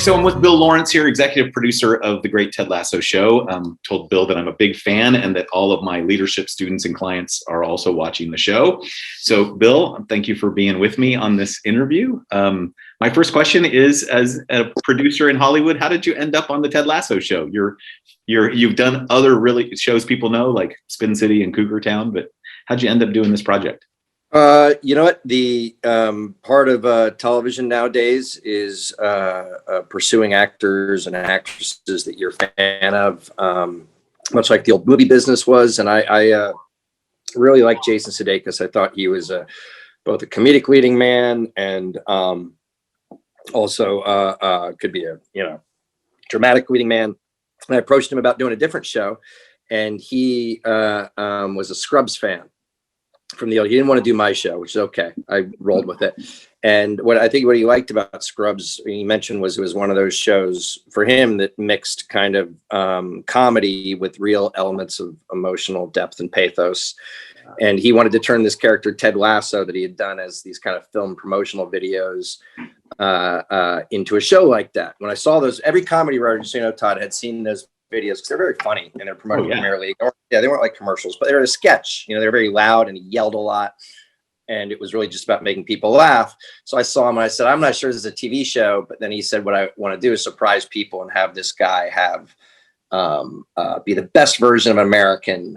So I'm with Bill Lawrence here, executive producer of the great Ted Lasso show. Told Bill that I'm a big fan and that all of my leadership students and clients are also watching the show. So Bill, thank you for being with me on this interview. My first question is, as a producer in Hollywood, how did you end up on the Ted Lasso show? You've done other really shows people know, like Spin City and Cougar Town, but how'd you end up doing this project? You know what? The part of television nowadays is pursuing actors and actresses that you're a fan of, much like the old movie business was. And I really like Jason Sudeikis. I thought he was both a comedic leading man and also could be a dramatic leading man. And I approached him about doing a different show, and he was a Scrubs fan. He didn't want to do my show, which is okay. I rolled with it. And what he liked about Scrubs, he mentioned, was it was one of those shows for him that mixed kind of comedy with real elements of emotional depth and pathos. And he wanted to turn this character, Ted Lasso, that he had done as these kind of film promotional videos into a show like that. When I saw those, every comedy writer, just so you know, Todd, had seen those videos because they're very funny and they're promoting Premier League. They weren't like commercials, but they were a sketch. They're very loud and he yelled a lot, and it was really just about making people laugh. So I saw him and I said, I'm not sure this is a TV show, but then he said, what I want to do is surprise people and have this guy be the best version of an American,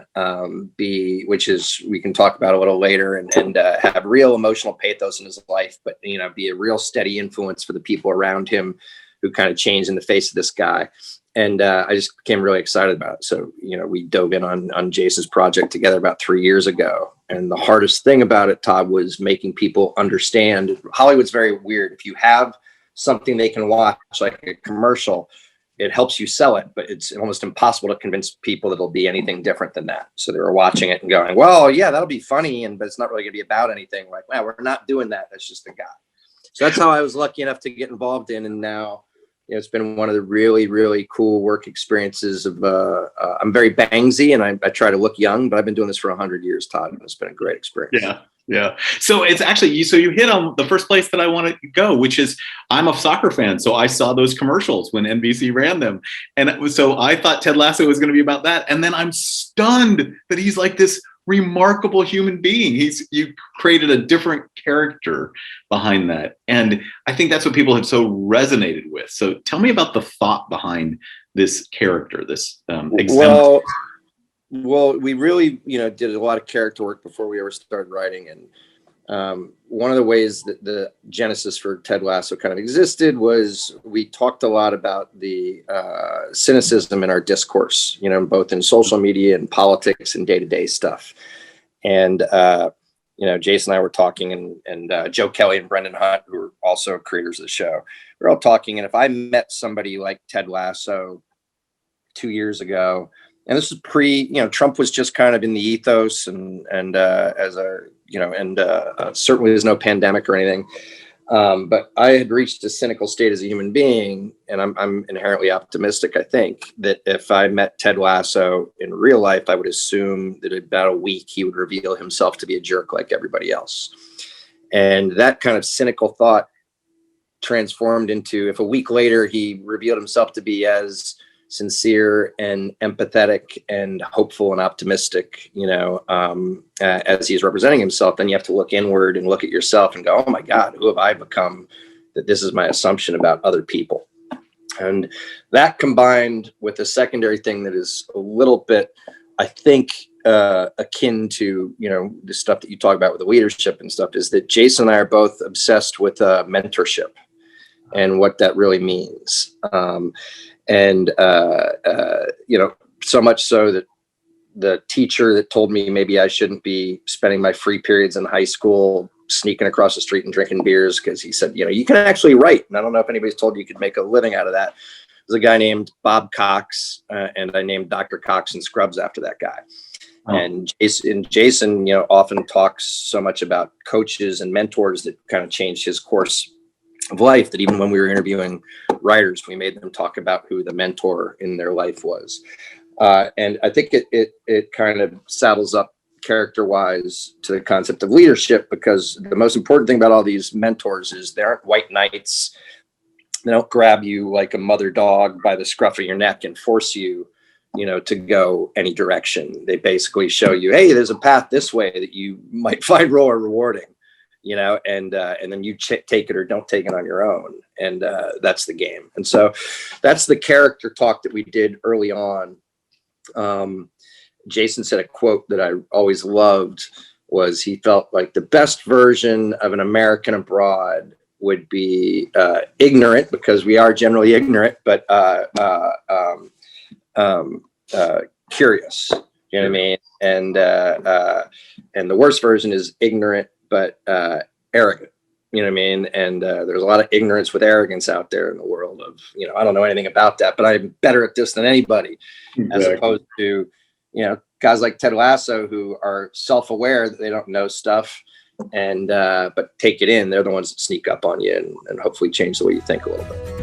which is, we can talk about a little later, and have real emotional pathos in his life, but be a real steady influence for the people around him who kind of changed in the face of this guy. And I just became really excited about it. So, we dove in on Jason's project together about 3 years ago. And the hardest thing about it, Todd, was making people understand. Hollywood's very weird. If you have something they can watch, like a commercial, it helps you sell it, but it's almost impossible to convince people that it'll be anything different than that. So they were watching it and going, well, yeah, that'll be funny, but it's not really going to be about anything. Like, wow, we're not doing that. That's just a guy. So that's how I was lucky enough to get involved in. And now, it's been one of the really, really cool work experiences of, I'm very bangsy and I try to look young, but I've been doing this for 100 years, Todd, and it's been a great experience. Yeah. So it's actually, you hit on the first place that I want to go, which is, I'm a soccer fan. So I saw those commercials when NBC ran them. And so I thought Ted Lasso was going to be about that. And then I'm stunned that he's like this remarkable human being. You created a different character behind that. And I think that's what people have so resonated with. So tell me about the thought behind this character, this example. Well, we really, did a lot of character work before we ever started writing. And one of the ways that the genesis for Ted Lasso kind of existed was we talked a lot about the cynicism in our discourse, both in social media and politics and day-to-day stuff. And, Jason and I were talking, and Joe Kelly and Brendan Hunt, who are also creators of the show, we're all talking. And if I met somebody like Ted Lasso 2 years ago, and this is Trump was just kind of in the ethos, and certainly there's no pandemic or anything. But I had reached a cynical state as a human being, and I'm inherently optimistic. I think that if I met Ted Lasso in real life, I would assume that in about a week he would reveal himself to be a jerk like everybody else. And that kind of cynical thought transformed into, if a week later he revealed himself to be as sincere and empathetic and hopeful and optimistic, as he's representing himself, then you have to look inward and look at yourself and go, oh my God, who have I become that this is my assumption about other people? And that, combined with a secondary thing that is a little bit, I think, akin to, the stuff that you talk about with the leadership and stuff, is that Jason and I are both obsessed with mentorship and what that really means. So much so that the teacher that told me maybe I shouldn't be spending my free periods in high school sneaking across the street and drinking beers, because he said, you can actually write. And I don't know if anybody's told you could make a living out of that. There's a guy named Bob Cox, and I named Dr. Cox and Scrubs after that guy. Oh. And Jason, often talks so much about coaches and mentors that kind of changed his course of life, that even when we were interviewing writers, we made them talk about who the mentor in their life was. And I think it kind of saddles up character-wise to the concept of leadership, because the most important thing about all these mentors is they aren't white knights. They don't grab you like a mother dog by the scruff of your neck and force you, to go any direction. They basically show you, hey, there's a path this way that you might find more rewarding, and then you take it or don't take it on your own. And that's the game. And so that's the character talk that we did early on. Jason said a quote that I always loved was he felt like the best version of an American abroad would be ignorant, because we are generally ignorant, but curious. You know what I mean? And the worst version is ignorant but arrogant. You know what I mean? And there's a lot of ignorance with arrogance out there in the world of, I don't know anything about that, but I'm better at this than anybody, as opposed to, guys like Ted Lasso who are self-aware that they don't know stuff and but take it in. They're the ones that sneak up on you and hopefully change the way you think a little bit.